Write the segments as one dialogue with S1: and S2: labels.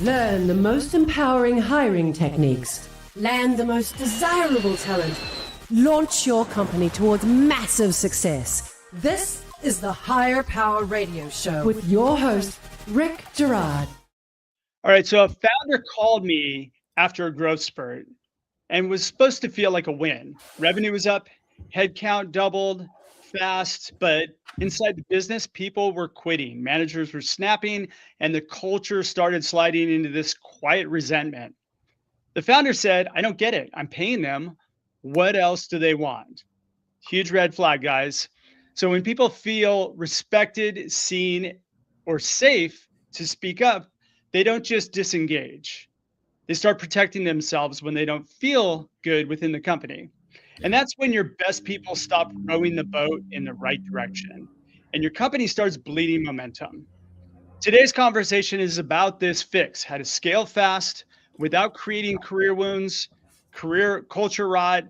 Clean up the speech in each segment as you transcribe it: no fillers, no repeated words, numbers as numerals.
S1: Learn the most empowering hiring techniques. Land the most desirable talent. Launch your company towards massive success. This is the Higher Power Radio Show with your host, Rick Girard.
S2: All right, so a founder called me after a growth spurt and was supposed to feel like a win. Revenue was up, headcount doubled fast, but inside the business, people were quitting. Managers were snapping, and the culture started sliding into this quiet resentment. The founder said, I don't get it. I'm paying them. What else do they want? Huge red flag, guys. So when people feel respected, seen, or safe to speak up, they don't just disengage. They start protecting themselves when they don't feel good within the company. And that's when your best people stop rowing the boat in the right direction and your company starts bleeding momentum. Today's conversation is about this fix, how to scale fast without creating career wounds, career culture rot,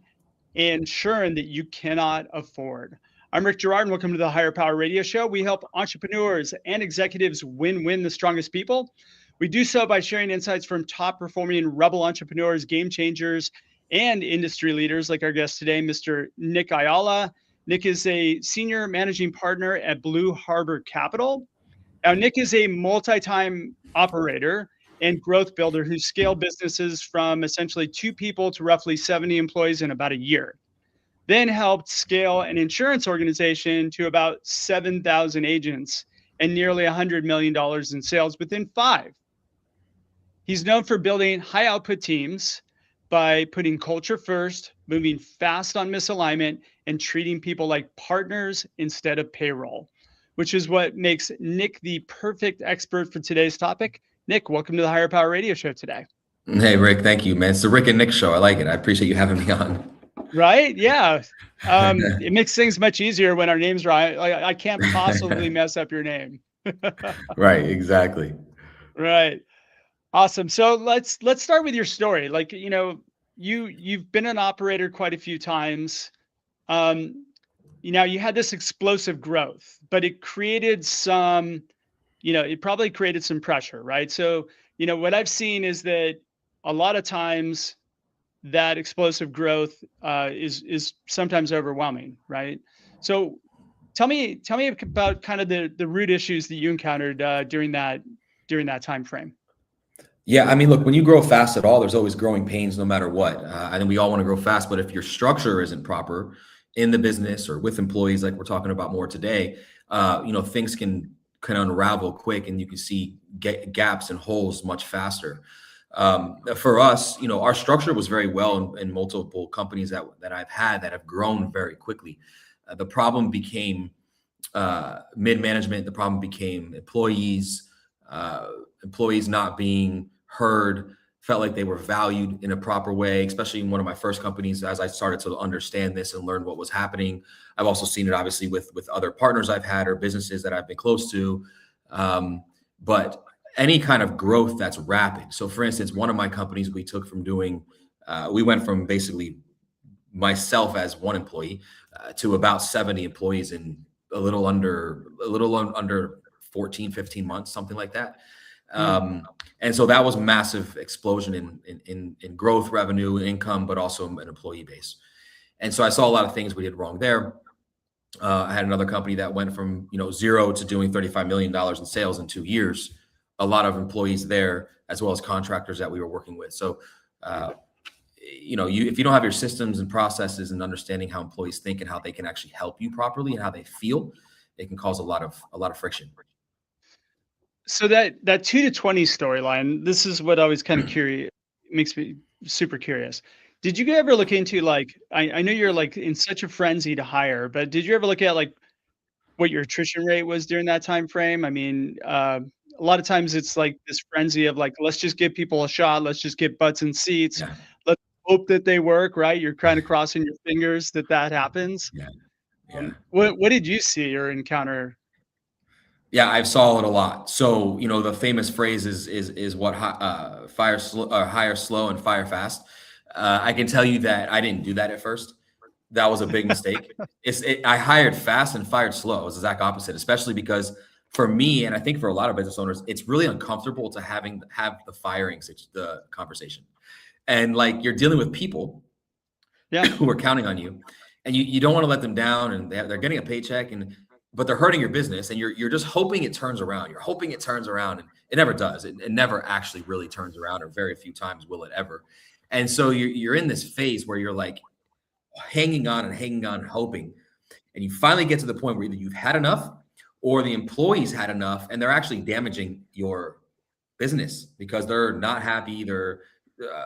S2: and churn that you cannot afford. I'm Rick Girard, and welcome to the Higher Power Radio Show. We help entrepreneurs and executives win the strongest people. We do so by sharing insights from top-performing rebel entrepreneurs, game changers, and industry leaders like our guest today, Mr. Nick Ayala. Nick is a senior managing partner at Blue Harbor Capital. Now, Nick is a multi-time operator and growth builder who scaled businesses from essentially 2 people to roughly 70 employees in about a year. Then helped scale an insurance organization to about 7,000 agents and nearly $100 million in sales within 5. He's known for building high output teams by putting culture first, moving fast on misalignment, and treating people like partners instead of payroll, which is what makes Nick the perfect expert for today's topic. Nick, welcome to the Higher Power Radio Show today.
S3: Hey, Rick, thank you, man. It's the Rick and Nick show. I like it. I appreciate you having me on.
S2: Right? Yeah. It makes things much easier when our names are right. I can't possibly mess up your name.
S3: Right, exactly.
S2: Right. Awesome. So let's start with your story. Like, you know, you've been an operator quite a few times. You had this explosive growth, but it created some, it probably created some pressure, right? So, what I've seen is that a lot of times that explosive growth is sometimes overwhelming, right? So tell me about kind of the root issues that you encountered during that time frame.
S3: Yeah, I mean, look, when you grow fast at all, there's always growing pains no matter what. I think we all want to grow fast, but if your structure isn't proper in the business or with employees, like we're talking about more today, things can unravel quick and you can see gaps and holes much faster. For us, our structure was very well in multiple companies that I've had that have grown very quickly. The problem became mid-management. The problem became employees not being heard, felt like they were valued in a proper way, especially in one of my first companies. As I started to understand this and learn what was happening, I've also seen it obviously with other partners I've had or businesses that I've been close to. But any kind of growth that's rapid. So for instance, one of my companies we took from doing, we went from basically myself as one employee to about 70 employees in a little under 14, 15 months, something like that. And so that was a massive explosion in growth, revenue, income, but also an employee base. And so I saw a lot of things we did wrong there. I had another company that went from 0 to doing $35 million in sales in 2 years. A lot of employees there, as well as contractors that we were working with. So, if you don't have your systems and processes and understanding how employees think and how they can actually help you properly and how they feel, it can cause a lot of friction.
S2: So that 2 to 20 storyline, this is what I was kind of curious, makes me super curious. Did you ever look into I know you're in such a frenzy to hire, but did you ever look at what your attrition rate was during that time frame? I mean, a lot of times it's this frenzy of let's just give people a shot. Let's just get butts in seats.
S3: Yeah.
S2: Let's hope that they work, right? You're kind of crossing your fingers that happens.
S3: Yeah.
S2: What did you see or encounter?
S3: Yeah, I saw it a lot. So, the famous phrase is what hire slow and fire fast. I can tell you that I didn't do that at first. That was a big mistake. I hired fast and fired slow. It was the exact opposite, especially because for me, and I think for a lot of business owners, it's really uncomfortable to have the conversation. And like, you're dealing with people who are counting on you, and you don't want to let them down, and they're getting a paycheck, but they're hurting your business, and you're just hoping it turns around. You're hoping it turns around, and it never does. It never actually really turns around, or very few times will it ever. And so you're in this phase where you're like hanging on and hoping, and you finally get to the point where either you've had enough or the employees had enough, and they're actually damaging your business because they're not happy. They're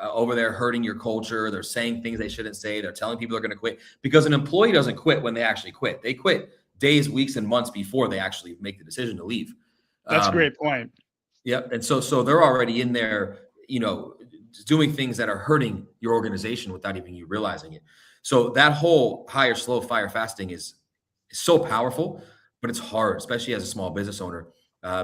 S3: over there hurting your culture. They're saying things they shouldn't say. They're telling people they're going to quit, because an employee doesn't quit when they actually quit. They quit days, weeks, and months before they actually make the decision to leave.
S2: That's a great point.
S3: Yep. And so they're already in there, doing things that are hurting your organization without even you realizing it. So that whole hire slow, fire fasting is so powerful, but it's hard, especially as a small business owner,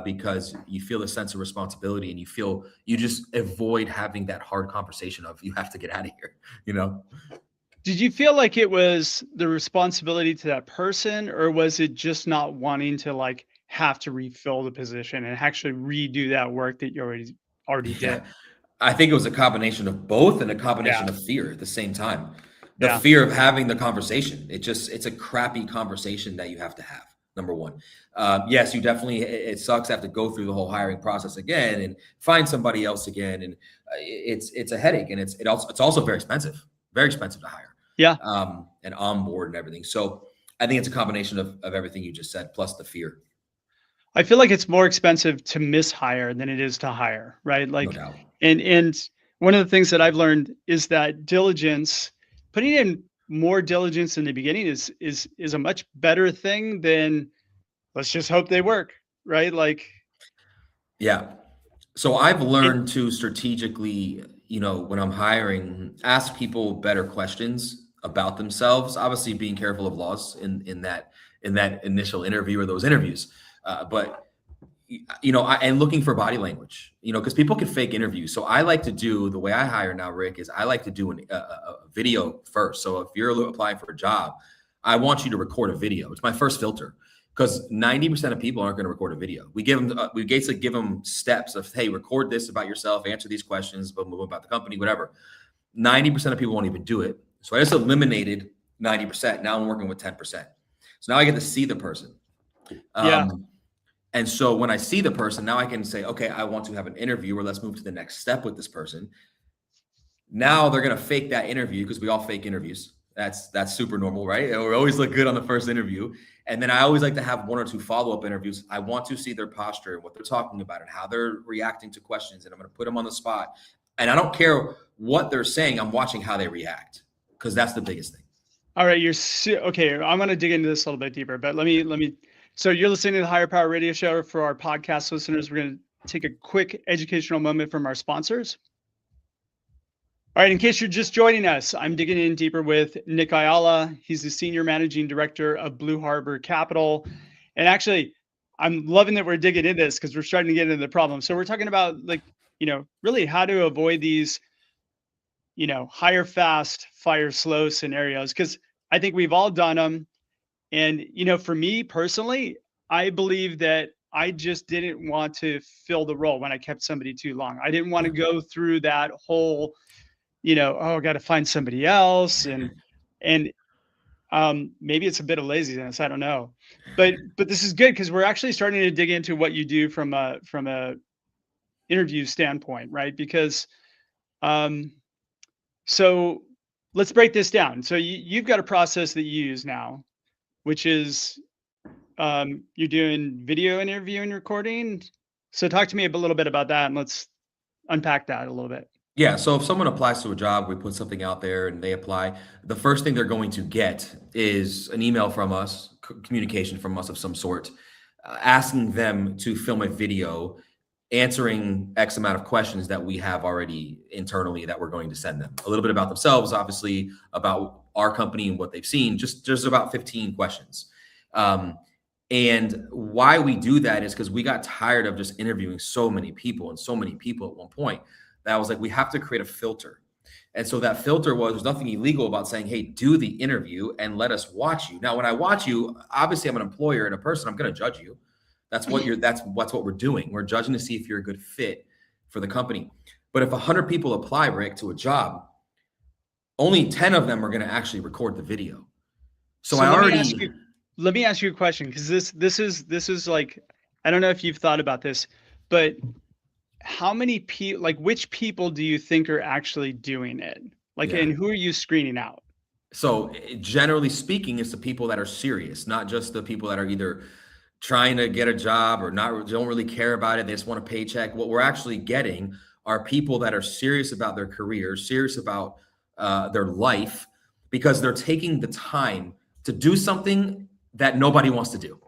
S3: because you feel a sense of responsibility, and you just avoid having that hard conversation of, you have to get out of here,
S2: Did you feel like it was the responsibility to that person, or was it just not wanting to like have to refill the position and actually redo that work that you already did?
S3: I think it was a combination of both, and a combination of fear at the same time. The fear of having the conversation. It's a crappy conversation that you have to have. Number one. Yes, it sucks to have to go through the whole hiring process again and find somebody else again. And it's a headache, and it's also very expensive to hire.
S2: Yeah.
S3: And onboard and everything. So I think it's a combination of everything you just said, plus the fear.
S2: I feel like it's more expensive to mishire than it is to hire, right? Like,
S3: no doubt.
S2: And one of the things that I've learned is that diligence, putting in more diligence in the beginning is a much better thing than let's just hope they work, right? Like,
S3: yeah. So I've learned to strategically, when I'm hiring, ask people better questions about themselves. Obviously, being careful of laws in that initial interview or those interviews, but and looking for body language, because people can fake interviews. So I like to do, the way I hire now, Rick, is I like to do a video first. So if you're applying for a job, I want you to record a video. It's my first filter, because 90% of people aren't going to record a video. We basically give them steps of, hey, record this about yourself, answer these questions about the company, whatever. 90% of people won't even do it. So I just eliminated 90%. Now I'm working with 10%. So now I get to see the person. And so when I see the person, now I can say, okay, I want to have an interview, or let's move to the next step with this person. Now they're going to fake that interview, because we all fake interviews. That's super normal, right? And we always look good on the first interview. And then I always like to have 1 or 2 follow-up interviews. I want to see their posture and what they're talking about and how they're reacting to questions. And I'm going to put them on the spot. And I don't care what they're saying. I'm watching how they react, because that's the biggest thing.
S2: All right. Okay. I'm going to dig into this a little bit deeper, but let me. So you're listening to the Higher Power Radio Show. For our podcast listeners, we're going to take a quick educational moment from our sponsors. All right, in case you're just joining us, I'm digging in deeper with Nick Ayala. He's the Senior Managing Director of Blue Harbor Capital. And actually, I'm loving that we're digging into this, because we're starting to get into the problem. So we're talking about, like, really how to avoid these, hire fast, fire slow scenarios, because I think we've all done them. And, for me personally, I believe that I just didn't want to fill the role when I kept somebody too long. I didn't want to go through that whole, I got to find somebody else. And maybe it's a bit of laziness. I don't know. But this is good, because we're actually starting to dig into what you do from a interview standpoint, right? Because so let's break this down. So you've got a process that you use now, which is you're doing video interview and recording. So talk to me a little bit about that, and let's unpack that a little bit.
S3: Yeah. So if someone applies to a job, we put something out there and they apply, the first thing they're going to get is an email from us, communication from us of some sort, asking them to film a video answering X amount of questions that we have already internally that we're going to send them. A little bit about themselves, obviously, about our company and what they've seen, just about 15 questions. And why we do that is because we got tired of just interviewing so many people at one point, that I was like, we have to create a filter. And so that filter was, there's nothing illegal about saying, hey, do the interview and let us watch you. Now, when I watch you, obviously I'm an employer and a person, I'm going to judge you. That's what we're doing. We're judging to see if you're a good fit for the company. But if 100 people apply, Rick, to a job, only 10 of them are going to actually record the video. So
S2: let me ask you a question, because this is like, I don't know if you've thought about this, but how many people, like which people do you think are actually doing it? Like, and who are you screening out?
S3: So generally speaking, it's the people that are serious, not just the people that are either trying to get a job or don't really care about it. They just want a paycheck. What we're actually getting are people that are serious about their career, serious about their life, because they're taking the time to do something that nobody wants to do.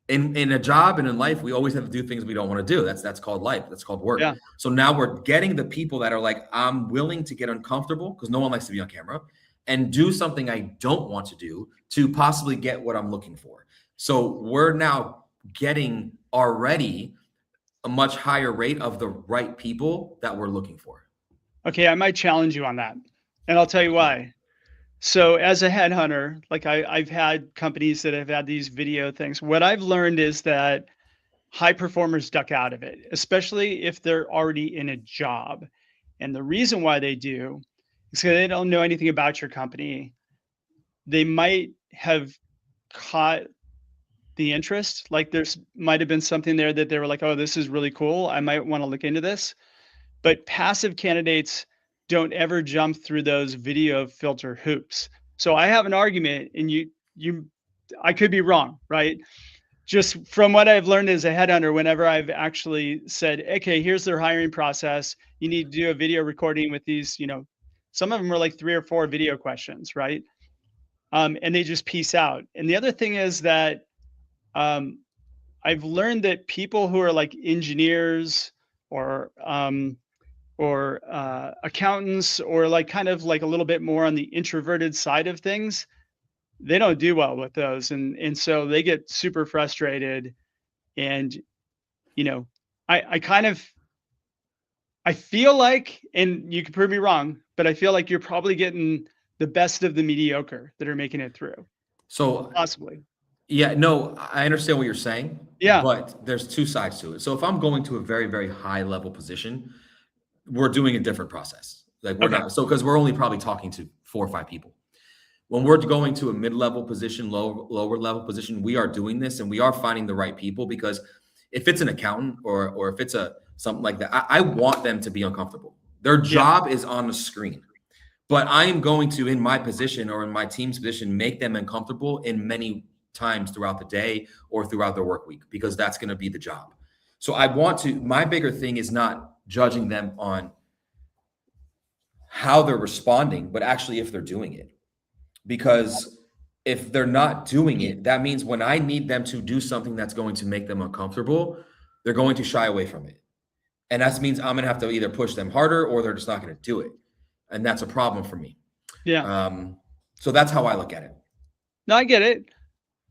S3: In a job and in life, we always have to do things we don't want to do. That's called life. That's called work.
S2: Yeah.
S3: So now we're getting the people that are like, I'm willing to get uncomfortable, because no one likes to be on camera, and do something I don't want to do to possibly get what I'm looking for. So we're now getting already a much higher rate of the right people that we're looking for.
S2: Okay, I might challenge you on that, and I'll tell you why. So as a headhunter, like I've had companies that have had these video things. What I've learned is that high performers duck out of it, especially if they're already in a job. And the reason why they do is because they don't know anything about your company. They might have caught the interest. Like there's might have been something there that they were like, oh, this is really cool. I might want to look into this. But passive candidates don't ever jump through those video filter hoops. So I have an argument, and I could be wrong, right? Just from what I've learned as a headhunter, whenever I've actually said, okay, here's their hiring process. You need to do a video recording with these, some of them are like 3 or 4 video questions, right? And they just peace out. And the other thing is that I've learned that people who are like engineers or accountants, or like kind of like a little bit more on the introverted side of things, they don't do well with those. And so they get super frustrated. And, I feel like, and you can prove me wrong, but I feel like you're probably getting the best of the mediocre that are making it through.
S3: So
S2: Possibly.
S3: Yeah, no, I understand what you're saying.
S2: Yeah.
S3: But there's 2 sides to it. So if I'm going to a very, very high level position, we're doing a different process. Like we're not, so because we're only probably talking to 4 or 5 people. When we're going to a mid-level position, lower level position, we are doing this, and we are finding the right people, because if it's an accountant or if it's something like that, I want them to be uncomfortable. Their job is on the screen, but I am going to, in my position or in my team's position, make them uncomfortable in many times throughout the day or throughout their work week, because that's going to be the job. So my bigger thing is not judging them on how they're responding, but actually if they're doing it. Because if they're not doing it, that means when I need them to do something that's going to make them uncomfortable, they're going to shy away from it. And that means I'm going to have to either push them harder, or they're just not going to do it. And that's a problem for me.
S2: Yeah.
S3: So that's how I look at it.
S2: No, I get it.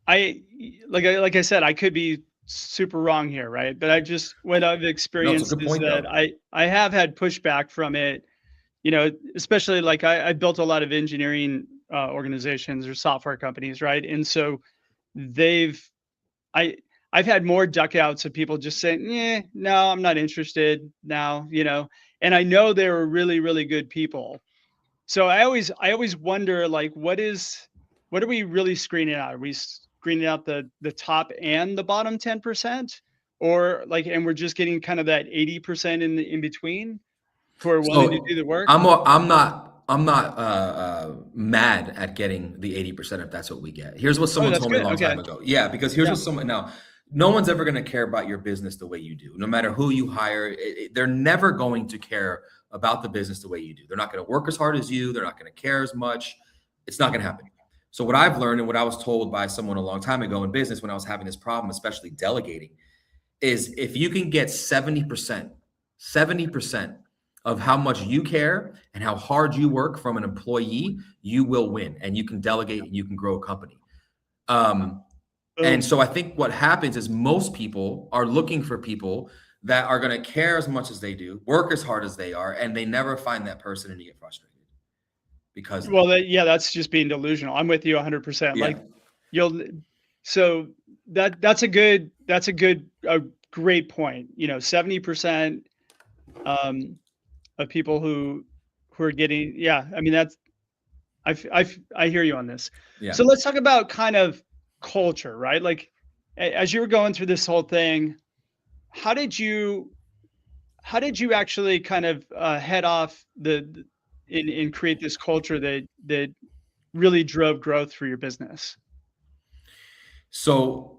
S2: Like I said, I could be super wrong here, right? But what I've experienced is that I have had pushback from it, especially like I built a lot of engineering organizations or software companies, right? And so I've had more duck outs of people just saying, no, I'm not interested now, and I know they were really, really good people. So I always wonder, like, what are we really screening out? Are we screening out the top and the bottom 10%, or like, and we're just getting kind of that 80% in between who are willing to do the work?
S3: I'm not mad at getting the 80% if that's what we get. Here's what someone told me a long time ago. Yeah, because here's what someone now. No one's ever going to care about your business the way you do. No matter who you hire, they're never going to care about the business the way you do. They're not going to work as hard as you. They're not going to care as much. It's not going to happen. So what I've learned, and what I was told by someone a long time ago in business when I was having this problem, especially delegating, is if you can get 70% of how much you care and how hard you work from an employee, you will win, and you can delegate and you can grow a company. And so I think what happens is most people are looking for people that are going to care as much as they do, work as hard as they are, and they never find that person, and you get frustrated. Because
S2: that's just being delusional. I'm with you 100%.
S3: Yeah.
S2: Like so that's a great point. 70% of people who are getting, yeah, I mean, I hear you on this.
S3: Yeah.
S2: So let's talk about kind of culture, right? Like as you were going through this whole thing, how did you actually kind of head off and create this culture that really drove growth for your business?
S3: So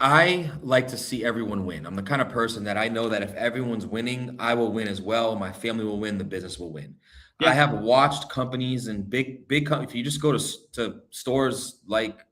S3: I like to see everyone win. I'm the kind of person that I know that if everyone's winning, I will win as well. My family will win. The business will win. I
S2: Yeah.
S3: have watched companies and big if you just go to stores like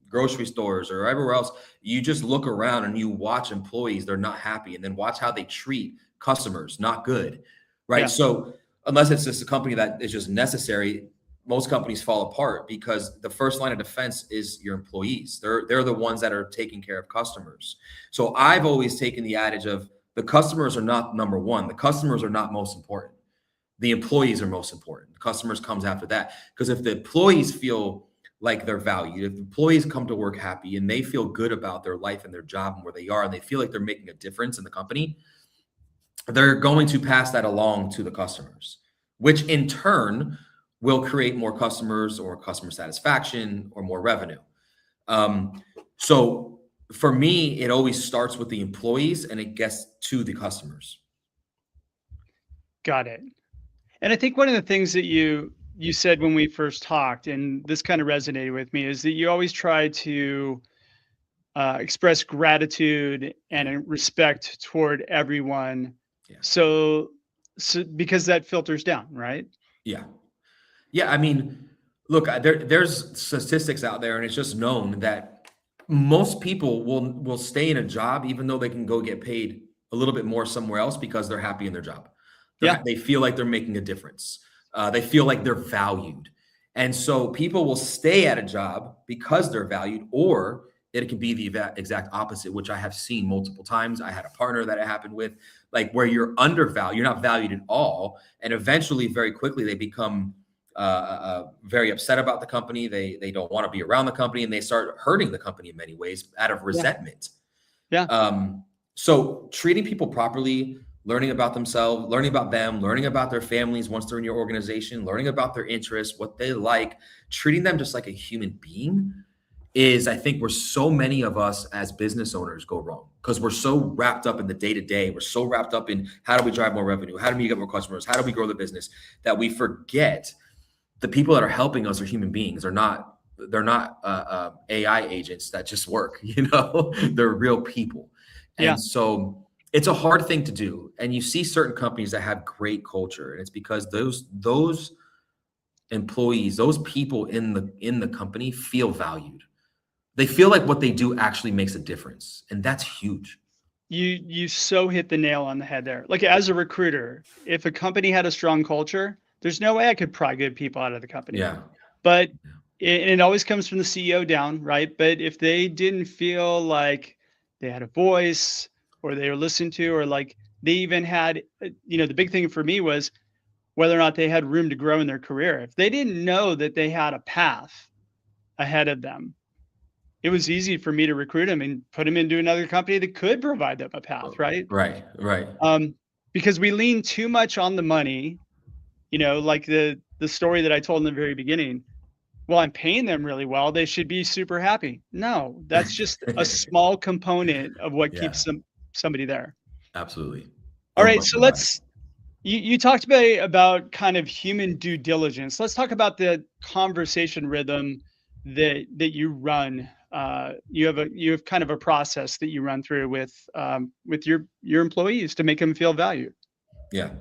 S3: grocery stores or everywhere else, you just look around and you watch employees, they're not happy, and then watch how they treat customers, not good, right?
S2: Yeah.
S3: So unless it's just a company that is just necessary, most companies fall apart because the first line of defense is your employees. They're the ones that are taking care of customers. So I've always taken the adage of the customers are not number one. The customers are not most important. The employees are most important. The customers comes after that. Because if the employees feel like they're valued, if employees come to work happy and they feel good about their life and their job and where they are, and they feel like they're making a difference in the company, they're going to pass that along to the customers, which in turn will create more customers or customer satisfaction or more revenue. So for me, it always starts with the employees and it gets to the customers.
S2: Got it. And I think one of the things that you said when we first talked, and this kind of resonated with me, is that you always try to express gratitude and respect toward everyone.
S3: Yeah.
S2: So because that filters down, right?
S3: Yeah. Yeah. I mean, look, there's statistics out there, and it's just known that most people will stay in a job even though they can go get paid a little bit more somewhere else because they're happy in their job. They feel like they're making a difference. They feel like they're valued. And so people will stay at a job because they're valued, or it can be the exact opposite, which I have seen multiple times. I had a partner that it happened with, like where you're undervalued, you're not valued at all. And eventually, very quickly, they become very upset about the company. They don't want to be around the company, and they start hurting the company in many ways out of resentment.
S2: Yeah.
S3: So treating people properly, learning about themselves, learning about them, learning about their families once they're in your organization, learning about their interests, what they like, treating them just like a human being is, I think, where so many of us as business owners go wrong, because we're so wrapped up in the day-to-day. We're so wrapped up in how do we drive more revenue? How do we get more customers? How do we grow the business? That we forget the people that are helping us are human beings. They're not AI agents that just work, they're real people. And so it's a hard thing to do. And you see certain companies that have great culture, and it's because those employees, those people in the company feel valued. They feel like what they do actually makes a difference. And that's huge.
S2: You so hit the nail on the head there. Like as a recruiter, if a company had a strong culture, there's no way I could pry good people out of the company.
S3: Yeah.
S2: But it always comes from the CEO down, right? But if they didn't feel like they had a voice, or they were listened to, or like they even had, the big thing for me was whether or not they had room to grow in their career. If they didn't know that they had a path ahead of them, it was easy for me to recruit them and put them into another company that could provide them a path, right?
S3: Right.
S2: Because we lean too much on the money, like the story that I told in the very beginning. Well, I'm paying them really well, they should be super happy. No, that's just a small component of what keeps somebody there.
S3: Absolutely.
S2: All right. So you talked about kind of human due diligence. Let's talk about the conversation rhythm that you run. You have kind of a process that you run through with your employees to make them feel valued.
S3: Yeah.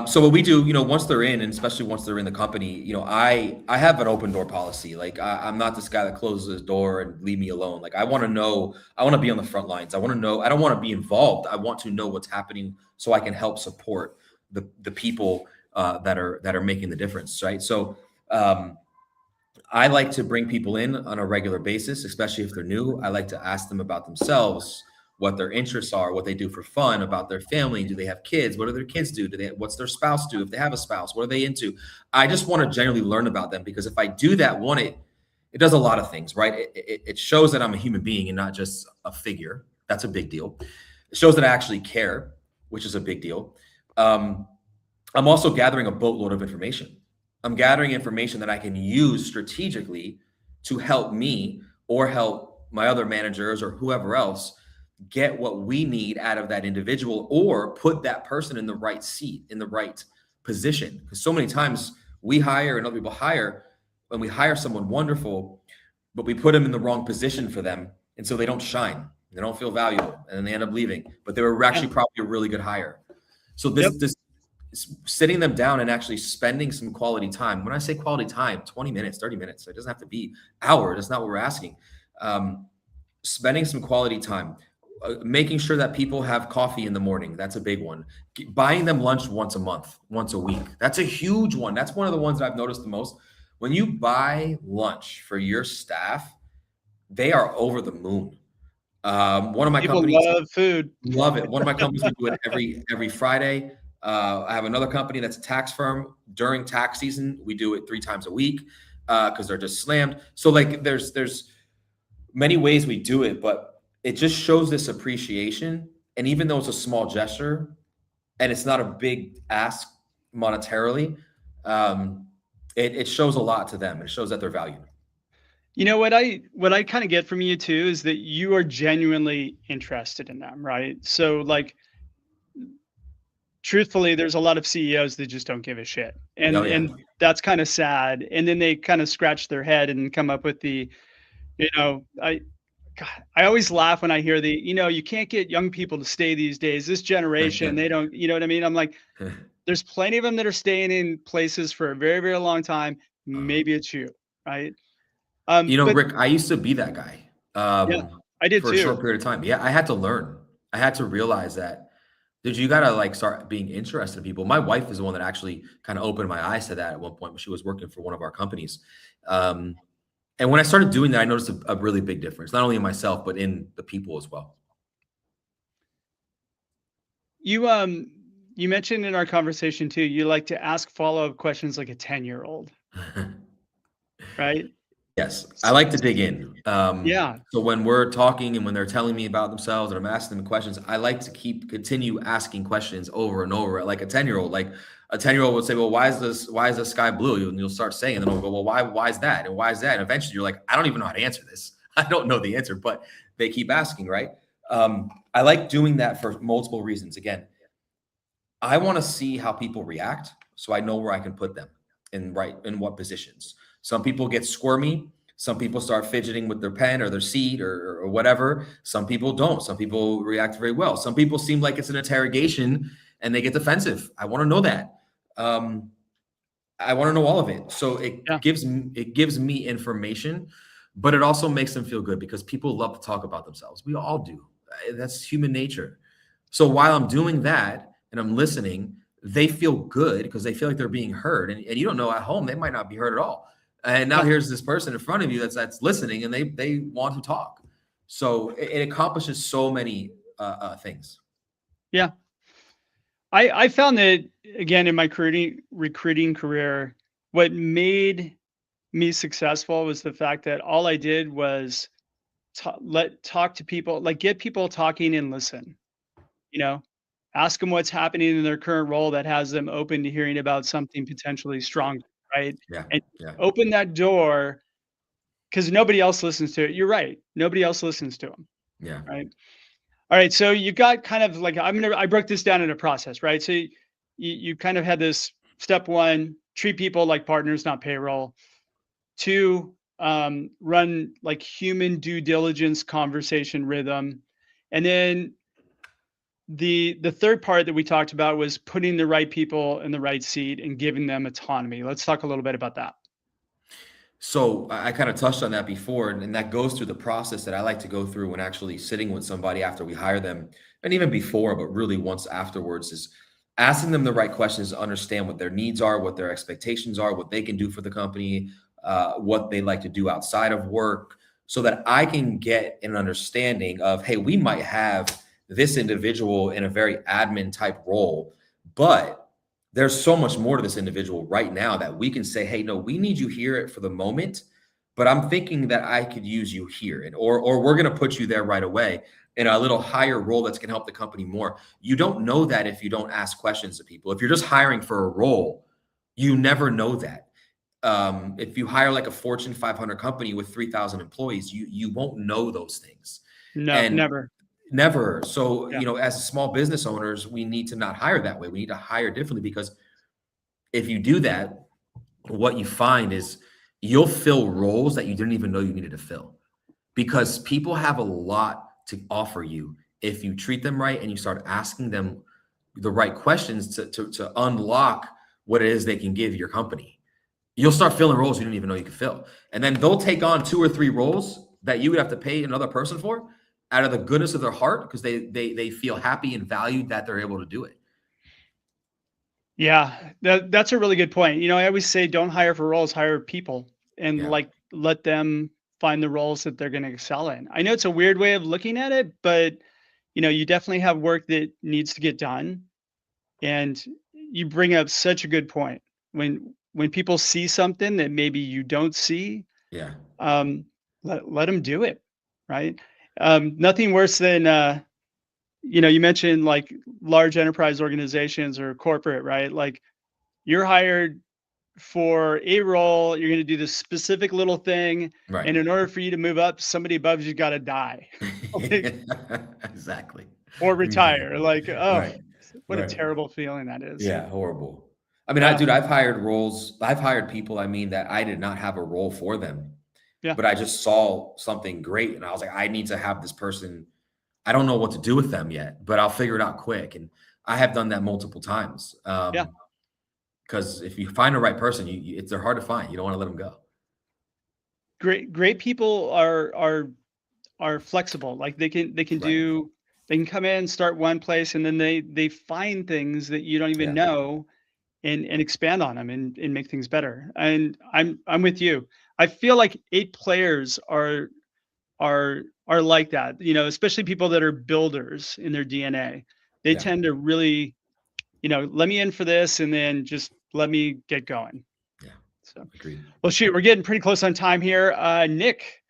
S3: So what we do, once they're in, and especially once they're in the company, I have an open door policy. Like I'm not this guy that closes his door and leave me alone. Like I want to be on the front lines. I want to know, I don't want to be involved. I want to know what's happening so I can help support the people that are making the difference. Right. So, I like to bring people in on a regular basis, especially if they're new. I like to ask them about themselves, what their interests are, what they do for fun, about their family. Do they have kids? What do their kids do? What's their spouse do? If they have a spouse, what are they into? I just want to generally learn about them, because if I do that, It does a lot of things, right? It shows that I'm a human being and not just a figure. That's a big deal. It shows that I actually care, which is a big deal. I'm also gathering a boatload of information. I'm gathering information that I can use strategically to help me or help my other managers or whoever else get what we need out of that individual, or put that person in the right seat, in the right position. Because so many times we hire and other people hire, when we hire someone wonderful, but we put them in the wrong position for them. And so they don't shine, they don't feel valuable, and then they end up leaving, but they were actually probably a really good hire. So this sitting them down and actually spending some quality time. When I say quality time, 20 minutes, 30 minutes, it doesn't have to be hours. That's not what we're asking. Spending some quality time, making sure that people have coffee in the morning. That's a big one. Buying them lunch once a month, once a week. That's a huge one. That's one of the ones that I've noticed the most. When you buy lunch for your staff, they are over the moon. One of my companies
S2: love food.
S3: Love it. One of my companies, we do it every Friday. I have another company that's a tax firm. During tax season, we do it 3 times a week because they're just slammed. So like there's many ways we do it, but it just shows this appreciation. And even though it's a small gesture and it's not a big ask monetarily, it shows a lot to them. It shows that they're valued.
S2: You know, what I kind of get from you too is that you are genuinely interested in them, right? So like, truthfully, there's a lot of CEOs that just don't give a shit. And and that's kind of sad. And then they kind of scratch their head and come up with the, I always laugh when I hear you can't get young people to stay these days. This generation, they don't, you know what I mean? I'm like, there's plenty of them that are staying in places for a very, very long time. Maybe it's you, right? But,
S3: Rick, I used to be that guy.
S2: I did
S3: for
S2: too.
S3: a short period of time. Yeah, I had to learn. I had to realize that, dude, you gotta like start being interested in people. My wife is the one that actually kind of opened my eyes to that at one point when she was working for one of our companies. And when I started doing that, I noticed a really big difference, not only in myself, but in the people as well.
S2: You mentioned in our conversation too, you like to ask follow-up questions like a 10-year-old, right?
S3: Yes, I like to dig in.
S2: Yeah.
S3: So when we're talking and when they're telling me about themselves and I'm asking them questions, I like to continue asking questions over and over. Like a 10-year-old, like a 10-year-old would say, well, why is the sky blue? And you'll start saying, and then they'll go, well, why is that? And why is that? And eventually you're like, I don't even know how to answer this. I don't know the answer, but they keep asking, right? I like doing that for multiple reasons. Again, I want to see how people react so I know where I can put them in what positions. Some people get squirmy. Some people start fidgeting with their pen or their seat or whatever. Some people don't. Some people react very well. Some people seem like it's an interrogation and they get defensive. I want to know that. I want to know all of it. So it gives me information, but it also makes them feel good because people love to talk about themselves. We all do. That's human nature. So while I'm doing that and I'm listening, they feel good because they feel like they're being heard. And you don't know, at home, they might not be heard at all. And now here's this person in front of you that's listening and they want to talk. So it accomplishes so many things.
S2: Yeah. I found that, again, in my recruiting career, what made me successful was the fact that all I did was talk to people, like get people talking and listen, ask them what's happening in their current role that has them open to hearing about something potentially stronger, right?
S3: Yeah.
S2: And open that door because nobody else listens to it. You're right. Nobody else listens to them.
S3: Yeah.
S2: Right. All right. So you've got kind of like, I broke this down in a process, right? So you kind of had this step 1, treat people like partners, not payroll. 2, run like human due diligence conversation rhythm. And then the third part that we talked about was putting the right people in the right seat and giving them autonomy. Let's talk a little bit about that.
S3: So I kind of touched on that before, and that goes through the process that I like to go through when actually sitting with somebody after we hire them, and even before, but really once afterwards, is asking them the right questions to understand what their needs are, what their expectations are, what they can do for the company, what they like to do outside of work, so that I can get an understanding of, hey, we might have this individual in a very admin type role, but there's so much more to this individual right now that we can say, hey, no, we need you here for the moment, but I'm thinking that I could use you here, and or we're going to put you there right away in a little higher role that's going to help the company more. You don't know that if you don't ask questions to people. If you're just hiring for a role, you never know that. If you hire like a Fortune 500 company with 3,000 employees, you won't know those things.
S2: No,
S3: And
S2: never.
S3: never. So,
S2: Yeah.
S3: you know, as small business owners, we need to not hire that way. We need to hire differently, because if you do that, what you find is you'll fill roles that you didn't even know you needed to fill, because people have a lot to offer you if you treat them right and you start asking them the right questions to unlock what it is they can give your company. You'll start filling roles you didn't even know you could fill. And then they'll take on 2 or 3 roles that you would have to pay another person for out of the goodness of their heart, because they feel happy and valued that they're able to do it.
S2: Yeah, that's a really good point. I always say don't hire for roles, hire people, and
S3: Yeah.
S2: like let them find the roles that they're going to excel in. I know it's a weird way of looking at it, but you definitely have work that needs to get done. And you bring up such a good point. When people see something that maybe you don't see,
S3: Yeah.
S2: let them do it, right? Nothing worse than you mentioned like large enterprise organizations or corporate, right? Like you're hired for a role, you're going to do this specific little thing,
S3: Right.
S2: and in order for you to move up, somebody above you got to die. Like,
S3: Exactly.
S2: or retire. Like, oh,
S3: Right.
S2: what a
S3: Right.
S2: terrible feeling that is.
S3: Yeah, horrible. I mean,
S2: Yeah.
S3: dude, I've hired people, I mean, that I did not have a role for them,
S2: Yeah.
S3: but I just saw something great and I was like, I need to have this person. I don't know what to do with them yet, but I'll figure it out quick. And I have done that multiple times.
S2: Yeah.
S3: Because if you find the right person, they're hard to find. You don't want to let them go.
S2: Great people are flexible. Like they can
S3: Right.
S2: they can come in, start one place, and then they find things that you don't even
S3: Yeah.
S2: know and expand on them and make things better. And I'm with you. I feel like 8 players are like that, especially people that are builders in their DNA. They
S3: Yeah.
S2: tend to really, let me in for this and then just let me get going.
S3: Yeah.
S2: So,
S3: Agreed.
S2: well, shoot, we're getting pretty close on time here. Nick,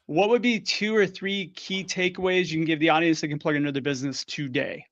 S2: what would be 2 or 3 key takeaways you can give the audience that can plug into their business today?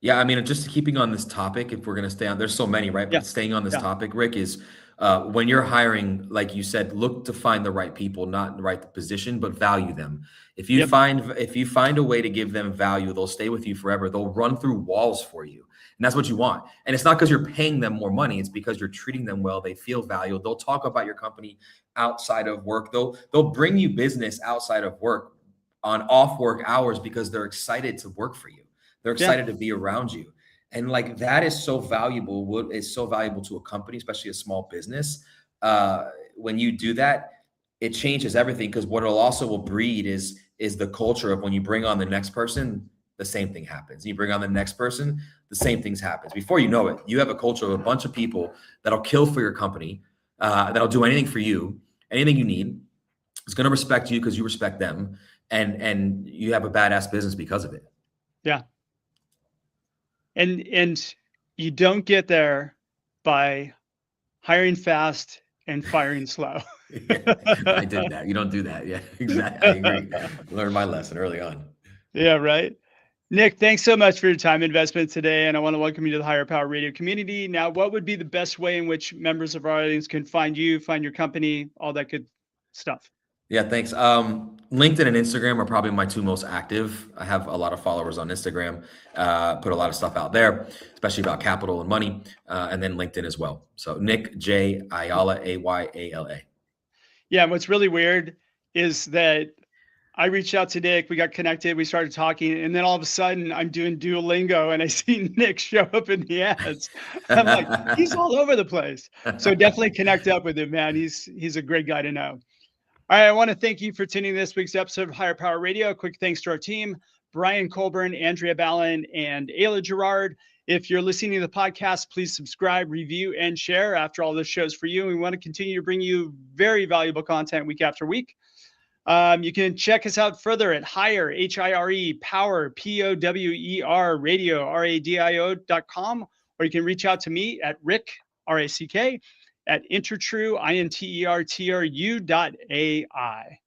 S3: Yeah, I mean, just keeping on this topic, if we're going to stay on, there's so many, right? But
S2: Yeah.
S3: staying on this
S2: Yeah.
S3: topic, Rick, is when you're hiring, like you said, look to find the right people, not the right position, but value them. If you
S2: Yep.
S3: find a way to give them value, they'll stay with you forever. They'll run through walls for you. And that's what you want. And it's not because you're paying them more money. It's because you're treating them well. They feel valued. They'll talk about your company outside of work. They'll bring you business outside of work on off work hours because they're excited to work for you. They're excited to be around you. And like that is so valuable. What is so valuable to a company, especially a small business. When you do that, it changes everything, because what it'll also will breed is the culture of when you bring on the next person, the same thing happens. You bring on the next person, the same things happens. Before you know it, you have a culture of a bunch of people that'll kill for your company, that'll do anything for you, anything you need. It's going to respect you because you respect them, and you have a badass business because of it.
S2: Yeah. And you don't get there by hiring fast and firing slow.
S3: Yeah, I did that. You don't do that. Yeah, exactly. I agree. Learned my lesson early on.
S2: Yeah, right. Nick, thanks so much for your time investment today. And I want to welcome you to the Higher Power Radio community. Now, what would be the best way in which members of our audience can find you, find your company, all that good stuff?
S3: Yeah, thanks. LinkedIn and Instagram are probably my 2 most active. I have a lot of followers on Instagram, put a lot of stuff out there, especially about capital and money, and then LinkedIn as well. So Nick J. Ayala, Ayala.
S2: Yeah, and what's really weird is that I reached out to Nick, we got connected, we started talking, and then all of a sudden I'm doing Duolingo and I see Nick show up in the ads. I'm like, he's all over the place. So definitely connect up with him, man. He's a great guy to know. All right, I want to thank you for tuning in this week's episode of Higher Power Radio. Quick thanks to our team, Brian Colburn, Andrea Ballin, and Rick Girard. If you're listening to the podcast, please subscribe, review, and share after all this shows for you. We want to continue to bring you very valuable content week after week. You can check us out further at Higher, H-I-R-E, Power, P-O-W-E-R, Radio, R-A-D-I-O.com, or you can reach out to me at Rick, R-A-C-K, at Intertrue, intertru.ai.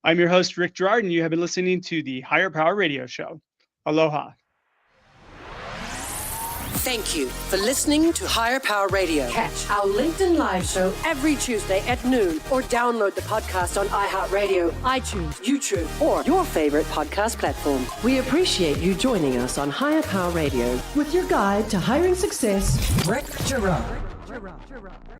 S2: I'm your host, Rick Girard, and you have been listening to the Higher Power Radio Show. Aloha.
S1: Thank you for listening to Higher Power Radio. Catch our LinkedIn Live show every Tuesday at noon, or download the podcast on iHeartRadio, iTunes, YouTube, or your favorite podcast platform. We appreciate you joining us on Higher Power Radio with your guide to hiring success, Rick Girard.